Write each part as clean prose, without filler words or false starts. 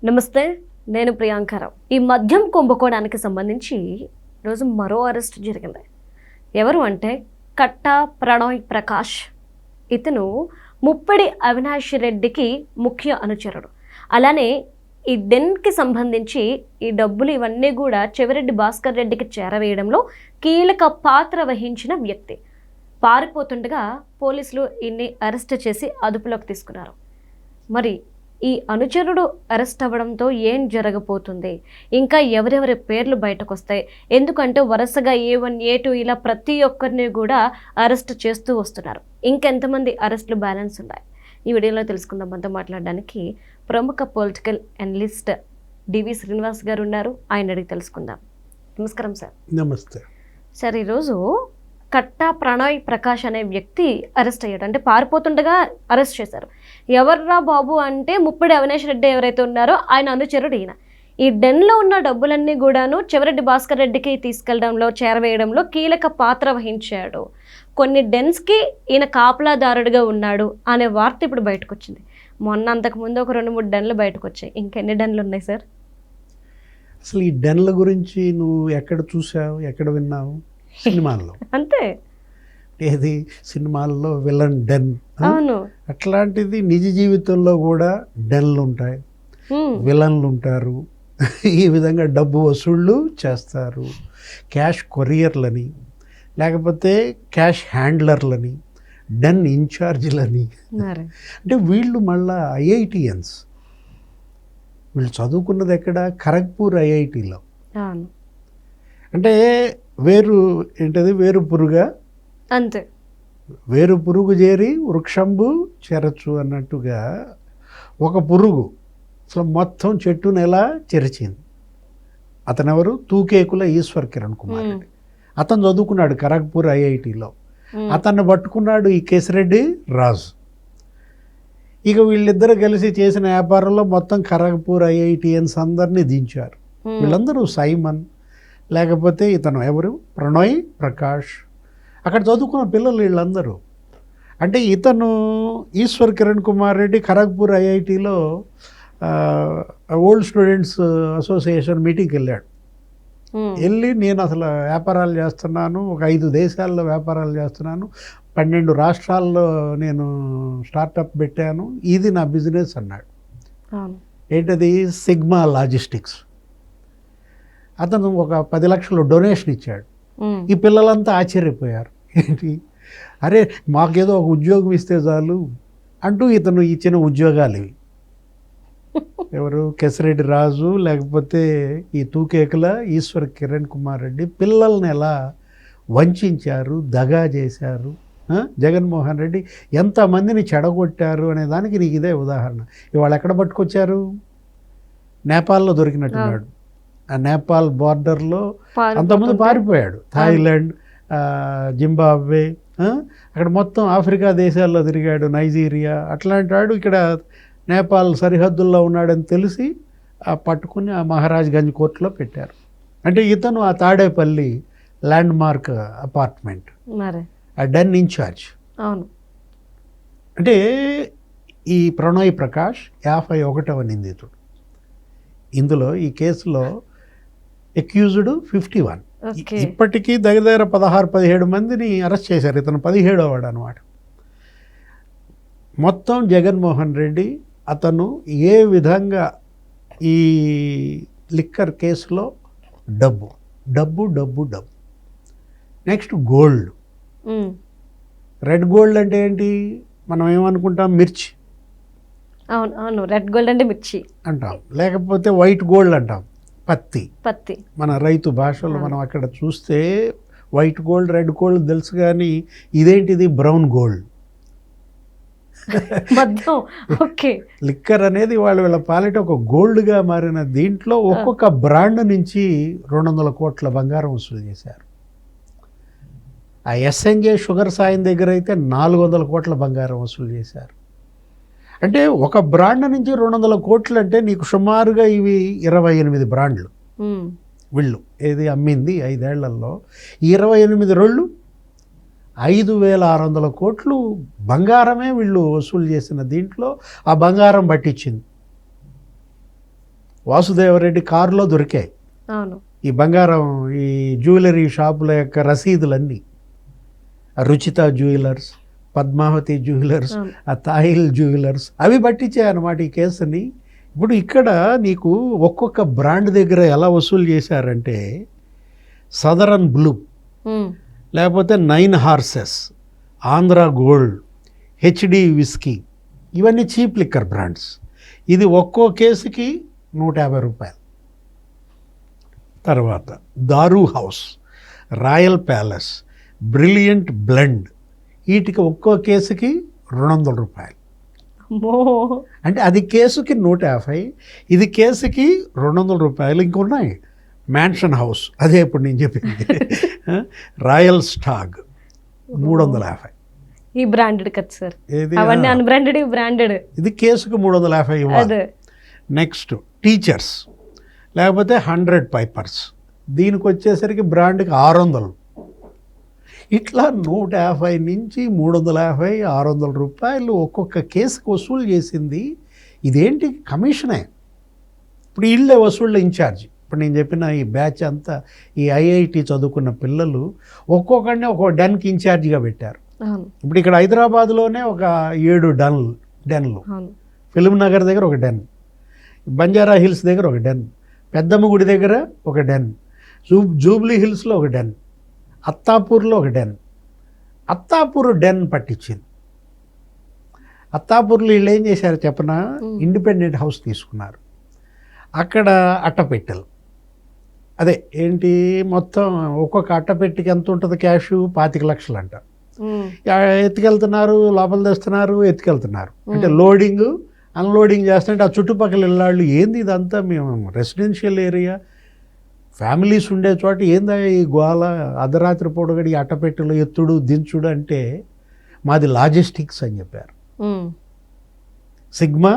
నమస్తే, నేను ప్రియాంకరావు. ఈ మద్యం కుంభకోణానికి సంబంధించి ఈరోజు మరో అరెస్ట్ జరిగింది. ఎవరు అంటే కట్టా ప్రణయ్ ప్రకాష్. ఇతను ముప్పిడి అవినాష్ రెడ్డికి ముఖ్య అనుచరుడు. అలానే ఈ డెన్కి సంబంధించి ఈ డబ్బులు ఇవన్నీ కూడా చెవిరెడ్డి భాస్కర్ రెడ్డికి చేరవేయడంలో కీలక పాత్ర వహించిన వ్యక్తి. పారిపోతుండగా పోలీసులు ఈయన్ని అరెస్ట్ చేసి అదుపులోకి తీసుకున్నారు. మరి ఈ అనుచరుడు అరెస్ట్ అవ్వడంతో ఏం జరగబోతుంది, ఇంకా ఎవరెవరి పేర్లు బయటకు వస్తాయి? ఎందుకంటే వరుసగా A1 A2 ఇలా ప్రతి ఒక్కరిని కూడా అరెస్ట్ చేస్తూ వస్తున్నారు. ఇంకెంతమంది అరెస్టులు బ్యాలెన్స్ ఉన్నాయి? ఈ వీడియోలో తెలుసుకుందాం. మనతో మాట్లాడడానికి ప్రముఖ పొలిటికల్ అనలిస్ట్ డివి శ్రీనివాస్ గారు ఉన్నారు. ఆయన అడిగి తెలుసుకుందాం. నమస్కారం సార్. నమస్తే సార్. ఈరోజు కట్టా ప్రణయ్ ప్రకాష్ అనే వ్యక్తి అరెస్ట్ అయ్యాడు. అంటే పారిపోతుండగా అరెస్ట్ చేశారు. ఎవర్రా బాబు అంటే ముప్పిడి అవినాష్ రెడ్డి ఎవరైతే ఉన్నారో ఆయన అనుచరుడు ఈయన. ఈ డెన్లో ఉన్న డబ్బులన్నీ కూడాను చెవిరెడ్డి భాస్కర్ రెడ్డికి తీసుకెళ్లడంలో చేరవేయడంలో కీలక పాత్ర వహించాడు. కొన్ని డెన్స్కి ఈయన కాపలాదారుడిగా ఉన్నాడు అనే వార్త ఇప్పుడు బయటకు వచ్చింది. మొన్న అంతకుముందు ఒక 2-3 డెన్లు బయటకు వచ్చాయి. ఇంకెన్ని డెన్లు ఉన్నాయి సార్? అసలు ఈ డెన్ల గురించి నువ్వు ఎక్కడ చూసావు, ఎక్కడ విన్నావు? సినిమాల్లో. అంతే. ఏది సినిమాల్లో విలన్ డెన్. అవును. అట్లాంటిది నిజ జీవితంలో కూడా డెన్లు ఉంటాయి, విలన్లు ఉంటారు. ఈ విధంగా డబ్బు వసూళ్ళు చేస్తారు. క్యాష్ కొరియర్లని, లేకపోతే క్యాష్ హ్యాండ్లర్లని, డెన్ ఇన్ఛార్జ్లని. అంటే వీళ్ళు మళ్ళా IITians. వీళ్ళు చదువుకున్నది ఎక్కడ? ఖరగ్పూర్ IITలో. అంటే వేరు పురుగా, అంతే. వేరు పురుగు చేరి వృక్షంబు చెరచు అన్నట్టుగా ఒక పురుగు అసలు మొత్తం చెట్టును ఎలా చెరిచింది. అతనెవరు? తూకేకుల ఈశ్వర్ కిరణ్ కుమార్ రెడ్డి. అతను చదువుకున్నాడు ఖరగ్పూర్ IITలో. అతన్ని పట్టుకున్నాడు ఈ కేసిరెడ్డి రాజు. ఇక వీళ్ళిద్దరు కలిసి చేసిన వ్యాపారంలో మొత్తం ఖరగ్పూర్ IITians అందరినీ దించారు. వీళ్ళందరూ సైమన్, లేకపోతే ఇతను ఎవరు? ప్రణయ్ ప్రకాష్. అక్కడ చదువుకున్న పిల్లలు వీళ్ళందరూ. అంటే ఇతను ఈశ్వర్ కిరణ్ కుమార్ రెడ్డి ఖరగ్పూర్ IITలో ఓల్డ్ స్టూడెంట్స్ అసోసియేషన్ మీటింగ్కి వెళ్ళాడు. వెళ్ళి నేను అసలు వ్యాపారాలు చేస్తున్నాను, ఒక 5 దేశాల్లో వ్యాపారాలు చేస్తున్నాను, 12 రాష్ట్రాల్లో నేను స్టార్టప్ పెట్టాను, ఇది నా బిజినెస్ అన్నాడు. ఏంటది? Sigma logistics. అతను ఒక 10 లక్షలు డొనేషన్ ఇచ్చాడు. ఈ పిల్లలంతా ఆశ్చర్యపోయారు. ఏంటి, అరే మాకేదో ఒక ఉద్యోగం ఇస్తే చాలు అంటూ ఇతను ఇచ్చిన ఉద్యోగాలు ఇవి. ఎవరు? కేసిరెడ్డి రాజు, లేకపోతే ఈ తూకేకుల ఈశ్వర్ కిరణ్ కుమార్ రెడ్డి పిల్లల్ని ఎలా వంచారు, దగా చేశారు. జగన్మోహన్ రెడ్డి ఎంతమందిని చెడగొట్టారు అనే దానికి నీకు ఇదే ఉదాహరణ. ఇవాళ ఎక్కడ పట్టుకొచ్చారు? నేపాల్లో దొరికినట్టున్నాడు. ఆ నేపాల్ బార్డర్లో అంతకుముందు పారిపోయాడు. థాయిలాండ్, జింబాబ్వే, అక్కడ మొత్తం ఆఫ్రికా దేశాల్లో తిరిగాడు, నైజీరియా. అట్లాంటి వాడు ఇక్కడ నేపాల్ సరిహద్దుల్లో ఉన్నాడని తెలిసి పట్టుకుని ఆ మహారాజ్ గంజ్ కోర్టులో పెట్టారు. అంటే ఇతను ఆ తాడేపల్లి ల్యాండ్ మార్క్ అపార్ట్మెంట్ ఆ డెన్ ఇన్ఛార్జ్. అవును. అంటే ఈ ప్రణయ్ ప్రకాష్ 51వ నిందితుడు. ఇందులో ఈ కేసులో అక్యూజ్డ్ 51. ఇప్పటికీ దగ్గర 16-17 మందిని అరెస్ట్ చేశారు. ఇతను 17వ వాడు అనమాట. మొత్తం జగన్మోహన్ రెడ్డి అతను ఏ విధంగా ఈ లిక్కర్ కేసులో డబ్బు డబ్బు డబ్బు డబ్బు నెక్స్ట్ గోల్డ్. రెడ్ గోల్డ్ అంటే ఏంటి? మనం ఏమనుకుంటాం? మిర్చి. అవును అవును, రెడ్ గోల్డ్ అంటే మిర్చి అంటాం, లేకపోతే వైట్ గోల్డ్ అంటాం, పత్తి. మన రైతు భాషలో మనం అక్కడ చూస్తే వైట్ గోల్డ్, రెడ్ గోల్డ్ తెలుసు, కానీ ఇదేంటిది? Brown gold. లిక్కర్ అనేది వీళ్ళ పాలిట ఒక గోల్డ్గా మారిన దీంట్లో ఒక్కొక్క బ్రాండ్ నుంచి 200 కోట్ల బంగారం వసూలు చేశారు. ఆ SNJ షుగర్ సాయం దగ్గర అయితే 400 కోట్ల బంగారం వసూలు చేశారు. అంటే ఒక బ్రాండ్ నుంచి 200 కోట్లు అంటే నీకు సుమారుగా ఇవి 28 బ్రాండ్లు వీళ్ళు ఏది అమ్మింది 5 ఏళ్లలో. 28 రోళ్ళు 5,600 కోట్లు బంగారమే వీళ్ళు వసూలు చేసిన దీంట్లో ఆ బంగారం పట్టించింది. వాసుదేవరెడ్డి కారులో దొరికాయి అవును. ఈ బంగారం, ఈ జ్యువెలరీ షాపుల యొక్క రసీదులన్నీ. రుచిత జ్యువెలర్స్, పద్మావతి జ్యువెలర్స్, అవును. ఆ తాహిల్ జ్యువెలర్స్, అవి పట్టించాయన్నమాట ఈ కేసుని. ఇప్పుడు ఇక్కడ నీకు ఒక్కొక్క బ్రాండ్ దగ్గర ఎలా వసూలు చేశారంటే, సదరన్ బ్లూ, ఉమ్. లేకపోతే 9 horses, Andhra gold, HD whisky, ఇవన్నీ చీప్ లిక్కర్ బ్రాండ్స్. ఇది ఒక్కో కేసుకి 150 రూపాయలు. తర్వాత దారు house, royal palace, brilliant blend, వీటికి ఒక్కో కేసుకి 200 రూపాయలు. అమ్మో. అంటే అది కేసుకి 150, ఇది కేసుకి 200 రూపాయలు. ఇంకున్నాయి మ్యాన్షన్ హౌస్, అదే ఇప్పుడు నేను చెప్పింది. Royal Stag 350. ఈ బ్రాండెడ్ కదా సార్, ఏది అవన్నీ అన్బ్రాండెడ్, ఇవి బ్రాండెడ్. ఇది కేసుకు 350 ఇవ్వాలి. అదే. నెక్స్ట్ టీచర్స్, లేకపోతే 100 పైపర్స్, దీనికి వచ్చేసరికి బ్రాండ్కి 600. ఇట్లా 150 నుంచి 350, 600 రూపాయలు ఒక్కొక్క కేసుకు వసూలు చేసింది. ఇదేంటి కమిషనే. ఇప్పుడు వీళ్ళే వసూళ్ళ ఇన్ఛార్జ్. ఇప్పుడు నేను చెప్పిన ఈ బ్యాచ్ అంతా ఈ ఐఐటి చదువుకున్న పిల్లలు ఒక్కొక్కడిని ఒక్కో డెన్కి ఇన్ఛార్జిగా పెట్టారు. అవును. ఇప్పుడు ఇక్కడ హైదరాబాద్లోనే ఒక 7 డెన్లు, అవును. ఫిల్మ్ నగర్ దగ్గర ఒక డెన్, బంజారా హిల్స్ దగ్గర ఒక డెన్, పెద్దమ్మ గుడి దగ్గర ఒక డెన్, జూబ్లీ హిల్స్లో ఒక డెన్, అత్తాపూర్లో ఒక డెన్. అత్తాపూర్ డెన్ పట్టించింది. అత్తాపూర్లో వీళ్ళు ఏం చేశారు చెప్పనా, ఇండిపెండెంట్ హౌస్ తీసుకున్నారు. అక్కడ అట్టపెట్టెలు, అదే ఏంటి మొత్తం ఒక్కొక్క అట్టపెట్టికి ఎంత ఉంటుంది క్యాష్, 25 లక్షలు అంట. ఉమ్. ఎత్తుకెళ్తున్నారు, లోపల తెస్తున్నారు, ఎత్తుకెళ్తున్నారు. అంటే లోడింగ్ అన్లోడింగ్ చేస్తుంటే ఆ చుట్టుపక్కల ఇళ్ళాళ్ళు ఏంది ఇదంతా, మేము రెసిడెన్షియల్ ఏరియా, ఫ్యామిలీస్ ఉండే చోట ఏందా ఈ గోల, అర్ధరాత్రి పూటగడి అట్టపెట్టెలు ఎత్తుడు దించుడు అంటే. మాది లాజిస్టిక్స్ అని చెప్పారు. ఉమ్. సిగ్మా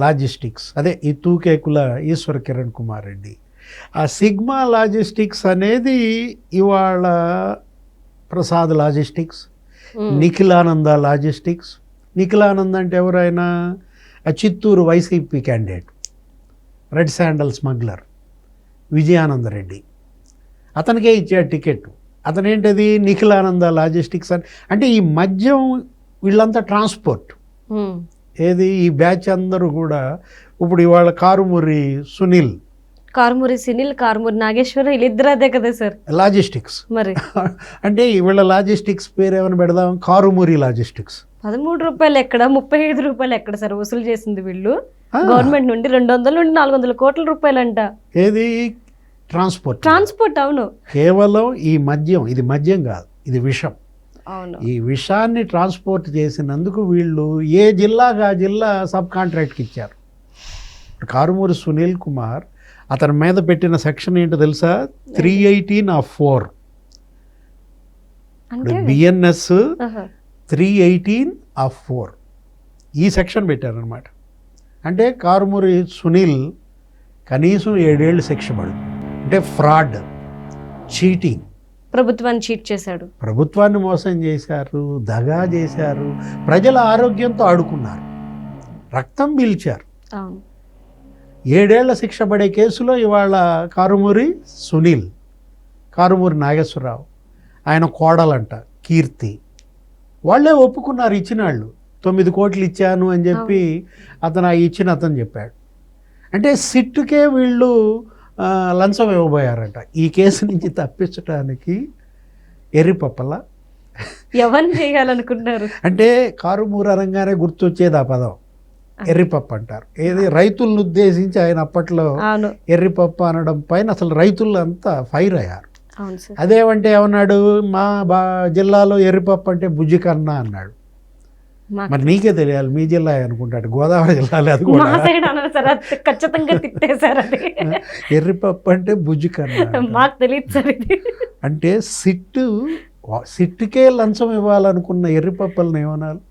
లాజిస్టిక్స్, అదే ఈ తూకేకుల ఈశ్వర్ కిరణ్ కుమార్ రెడ్డి. ఆ సిగ్మా లాజిస్టిక్స్ అనేది ఇవాళ ప్రసాద్ లాజిస్టిక్స్, నిఖిలానంద లాజిస్టిక్స్. నిఖిలానంద అంటే ఎవరైనా ఆ Chittoor YCP candidate, red sandal smuggler Vijayananda Reddy, అతనికే ఇచ్చాడు టికెట్. అతనేంటది నిఖిలానంద లాజిస్టిక్స్ అని. అంటే ఈ మద్యం వీళ్ళంతా ట్రాన్స్పోర్ట్. ఉమ్. ఏది ఈ బ్యాచ్ అందరూ కూడా ఇప్పుడు ఇవాళ కారుమూరి సునీల్, కారుమూరి సునీల్, కారుమూరి నాగేశ్వర, వీళ్ళిద్దరు అదే కదా సార్ లాజిస్టిక్స్. మరి. అంటే వీళ్ళ లాజిస్టిక్స్ పేరు ఏమైనా పెడదాం, కారుమూరి లాజిస్టిక్స్. 13 రూపాయలు ఎక్కడ, 35 రూపాయలు ఎక్కడ సార్ వసూలు చేసింది వీళ్ళు గవర్నమెంట్ నుండి? 200 నుండి 400 కోట్ల రూపాయలంట. ఏది ట్రాన్స్పోర్ట్. ట్రాన్స్పోర్ట్. అవును. కేవలం ఈ మద్యం, ఇది మద్యం కాదు, ఇది విషం. అవును. ఈ విషాన్ని ట్రాన్స్పోర్ట్ చేసినందుకు వీళ్ళు ఏ జిల్లాగా జిల్లా సబ్ కాంట్రాక్ట్కి ఇచ్చారు. కారుమూరి సునీల్ కుమార్, అతని మీద పెట్టిన సెక్షన్ ఏంటో తెలుసా, 318(4). అంటే బిఎన్ఎస్ ఆహా. 318(4) ఈ సెక్షన్ పెట్టారనమాట. అంటే కారుమూరి సునీల్ కనీసం 7 ఏళ్ళు శిక్ష పడు. అంటే ఫ్రాడ్, చీటింగ్, ప్రభుత్వాన్ని చీట్ చేశాడు, ప్రభుత్వాన్ని మోసం చేశారు, దగా చేశారు, ప్రజల ఆరోగ్యంతో ఆడుకున్నారు, రక్తం పీల్చారు. అవును. 7 ఏళ్ల శిక్ష పడే కేసులో ఇవాళ కారుమూరి సునీల్, కారుమూరి నాగేశ్వరరావు, ఆయన కోడలంట కీర్తి, వాళ్ళే ఒప్పుకున్నారు ఇచ్చిన వాళ్ళు. 9 కోట్లు ఇచ్చాను అని చెప్పి అతను అతను చెప్పాడు. అంటే సిట్టుకే వీళ్ళు లంచం ఇవ్వబోయారంట ఈ కేసు నుంచి తప్పించడానికి. ఎర్రిపప్పల ఎవరిని చేయాలనుకున్నారు అంటే కారుమూరు అనగానే గుర్తొచ్చేది ఆ పదం, ఎర్రిపప్పు అంటారు. ఏది రైతులను ఉద్దేశించి ఆయన అప్పట్లో అవును. ఎర్రిపప్పు అనడం పైన అసలు రైతులు అంతా ఫైర్ అయ్యారు. అవును సార్. అదేమంటే ఏమన్నాడు, మా జిల్లాలో ఎర్రిపప్పు అంటే బుజ్జి కన్నా అన్నాడు. మరి నీకే తెలియాలి, మీ జిల్లా అనుకుంటాడు, గోదావరి జిల్లాలో అది కూడా. మా సైడ్ అన్నారు సార్, అది ఖచ్చితంగా తిట్టేశారు. అది ఎర్రిపప్పు అంటే బుజ్జి కన్నా, మాకు తెలియదు సార్ ఇది. అంటే సిట్టుకే లంచం ఇవ్వాలనుకున్న ఎర్రిపప్పలను ఏమనాలి.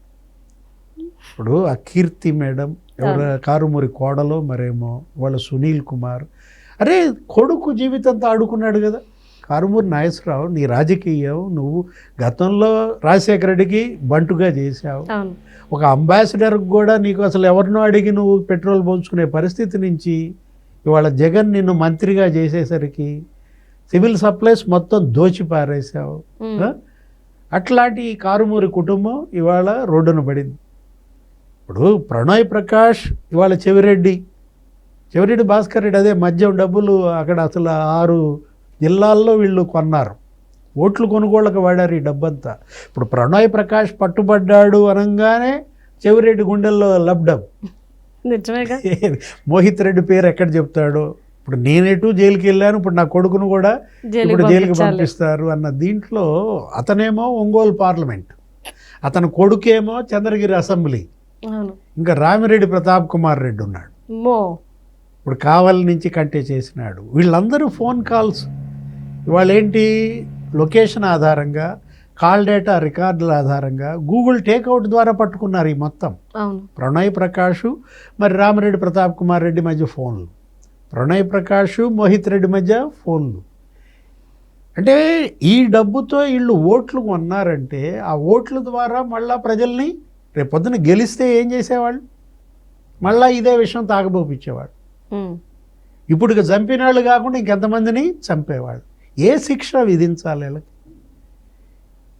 ఇప్పుడు ఆ కీర్తి మేడం ఎవరు, కారుమూరి కోడలో మరేమో వాళ్ళ సునీల్ కుమార్, అరే కొడుకు జీవితంతో ఆడుకున్నాడు కదా. కారుమూరి నాగేశ్వరరావు, నీ రాజకీయం నువ్వు గతంలో రాజశేఖర రెడ్డికి బంటుగా చేశావు, ఒక అంబాసిడర్కి కూడా నీకు అసలు ఎవరినో అడిగి నువ్వు పెట్రోల్ పోల్చుకునే పరిస్థితి నుంచి ఇవాళ జగన్ నిన్ను మంత్రిగా చేసేసరికి సివిల్ సప్లైస్ మొత్తం దోచి పారేసావు. ఆ? అట్లాంటి ఈ కారుమూరి కుటుంబం ఇవాళ రోడ్డున పడింది. ఇప్పుడు ప్రణయ్ ప్రకాష్ ఇవాళ చెవిరెడ్డి భాస్కర్ రెడ్డి అదే మద్యం డబ్బులు అక్కడ అసలు 6 జిల్లాల్లో వీళ్ళు కొన్నారు, ఓట్లు కొనుగోళ్ళకి వాడారు ఈ డబ్బంతా. ఇప్పుడు ప్రణయ్ ప్రకాష్ పట్టుబడ్డాడు అనగానే చెవిరెడ్డి గుండెల్లో లబ్డబ్. నిజమేగా. మోహిత్ రెడ్డి పేరు ఎక్కడ చెప్తాడో, ఇప్పుడు నేనేటు జైలుకి వెళ్ళాను, ఇప్పుడు నా కొడుకును కూడా ఇప్పుడు జైలుకి పంపిస్తారు అన్న దీంట్లో అతనేమో ఒంగోలు పార్లమెంట్, అతని కొడుకేమో చంద్రగిరి అసెంబ్లీ, ఇంకా రామిరెడ్డి ప్రతాప్ కుమార్ రెడ్డి ఉన్నాడు, ఇప్పుడు కావలి నుంచి కంటే చేసినాడు. వీళ్ళందరూ ఫోన్ కాల్స్ ఇవాళ ఏంటి లొకేషన్ ఆధారంగా, కాల్ డేటా రికార్డుల ఆధారంగా గూగుల్ టేక్అవుట్ ద్వారా పట్టుకున్నారు ఈ మొత్తం. ప్రణయ్ ప్రకాష్ మరి రామిరెడ్డి ప్రతాప్ కుమార్ రెడ్డి మధ్య ఫోన్లు, ప్రణయ్ ప్రకాష్ మోహిత్ రెడ్డి మధ్య ఫోన్లు. అంటే ఈ డబ్బుతో వీళ్ళు ఓట్లు కొన్నారంటే ఆ ఓట్ల ద్వారా మళ్ళా ప్రజల్ని రేపొద్దున గెలిస్తే ఏం చేసేవాళ్ళు, మళ్ళా ఇదే విషయం తాగబోపించేవాడు. ఇప్పుడు ఇక చంపిన వాళ్ళు కాకుండా ఇంకెంతమందిని చంపేవాళ్ళు. ఏ శిక్ష విధించాలి వీళ్ళకి?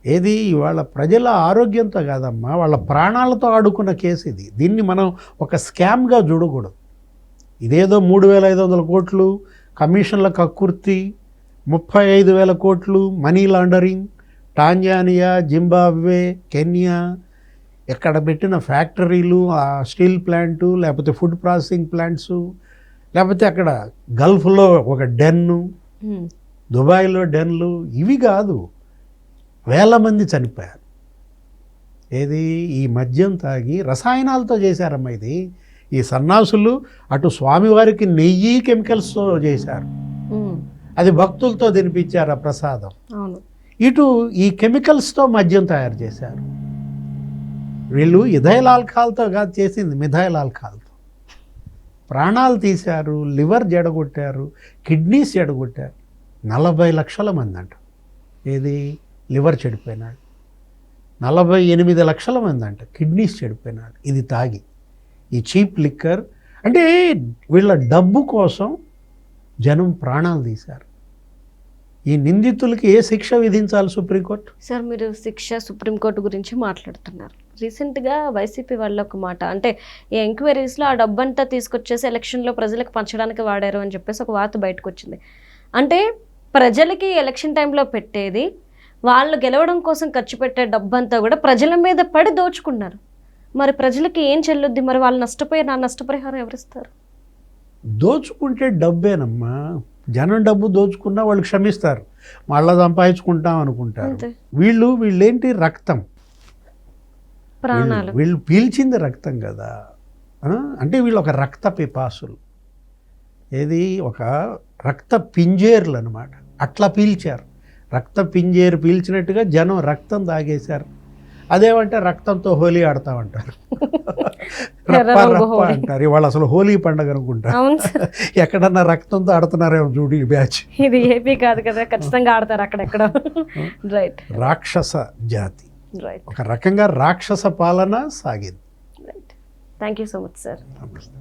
ఏది ఇవాళ ప్రజల ఆరోగ్యంతో కాదమ్మా, వాళ్ళ ప్రాణాలతో ఆడుకున్న కేసు ఇది. దీన్ని మనం ఒక స్కామ్గా చూడకూడదు. ఇదేదో 3,500 కోట్లు కమిషన్ల కక్కుర్తి, 35,000 కోట్లు money laundering, Tanzania, Zimbabwe, Kenya, ఎక్కడ పెట్టిన ఫ్యాక్టరీలు, ఆ స్టీల్ ప్లాంటు, లేకపోతే ఫుడ్ ప్రాసెసింగ్ ప్లాంట్సు, లేకపోతే అక్కడ గల్ఫ్లో ఒక డెన్ను, దుబాయ్లో డెన్లు, ఇవి కాదు, వేల మంది చనిపోయారు. ఏది ఈ మద్యం తాగి రసాయనాలతో చేశారమ్మా ఇది. ఈ సన్నాసులు అటు స్వామివారికి నెయ్యి కెమికల్స్తో చేశారు, అది భక్తులతో తినిపించారు ఆ ప్రసాదం. ఇటు ఈ కెమికల్స్తో మద్యం తయారు చేశారు. వీళ్ళు ఇథైల్ ఆల్కహాల్తో కాదు చేసింది, మిథైల్ ఆల్కహాల్తో. ప్రాణాలు తీశారు, లివర్ జడగొట్టారు, కిడ్నీస్ జడగొట్టారు. 40 లక్షల మంది అంట ఏది లివర్ చెడిపోయినాడు, 48 లక్షల మంది అంట కిడ్నీస్ చెడిపోయినాడు ఇది తాగి. ఈ చీప్ లిక్కర్ అంటే వీళ్ళ డబ్బు కోసం జనం ప్రాణాలు తీశారు. ఈ నిందితులకి ఏ శిక్ష విధించాలి సుప్రీంకోర్టు? సార్ మీరు శిక్ష సుప్రీంకోర్టు గురించి మాట్లాడుతున్నారు. రీసెంట్గా వైసీపీ వాళ్ళ ఒక మాట, అంటే ఈ ఎంక్వైరీస్లో ఆ డబ్బంతా తీసుకొచ్చేసి ఎలక్షన్లో ప్రజలకు పంచడానికి వాడారు అని చెప్పేసి ఒక వార్త బయటకు వచ్చింది. అంటే ప్రజలకి ఎలక్షన్ టైంలో పెట్టేది, వాళ్ళు గెలవడం కోసం ఖర్చు పెట్టే డబ్బంతా కూడా ప్రజల మీద పడి దోచుకున్నారు. మరి ప్రజలకి ఏం చెల్లుద్ది? మరి వాళ్ళు నష్టపోయి నా నష్టపరిహారం ఎవరిస్తారు? దోచుకుంటే డబ్బేనమ్మా, జనం డబ్బు దోచుకున్నా వాళ్ళు క్షమిస్తారు, మళ్ళా సంపాదించుకుంటాం అనుకుంటారు. వీళ్ళేంటి రక్తం, ప్రాణాలు, వీళ్ళు పీల్చింది రక్తం కదా. అంటే వీళ్ళు ఒక రక్త పిపాసులు, ఏది ఒక రక్త పింజేర్లు అనమాట. అట్లా పీల్చారు, రక్త పింజేరు పీల్చినట్టుగా జనం రక్తం తాగేశారు. అదేమంటే రక్తంతో హోలీ ఆడతామంటారు, రప్ప రప్ప అంటారు. ఇవాళ అసలు హోలీ పండుగ అనుకుంటా, ఎక్కడన్నా రక్తంతో ఆడుతున్నారేమో చూడు ఈ బ్యాచ్. ఇది ఏపీ కాదు కదా, ఖచ్చితంగా ఆడతారు అక్కడెక్కడ. రైట్, రాక్షస జాతి, రైట్, ఒక రకంగా రాక్షస పాలన సాగింది. Right. Thank you so much sir. నమస్తే.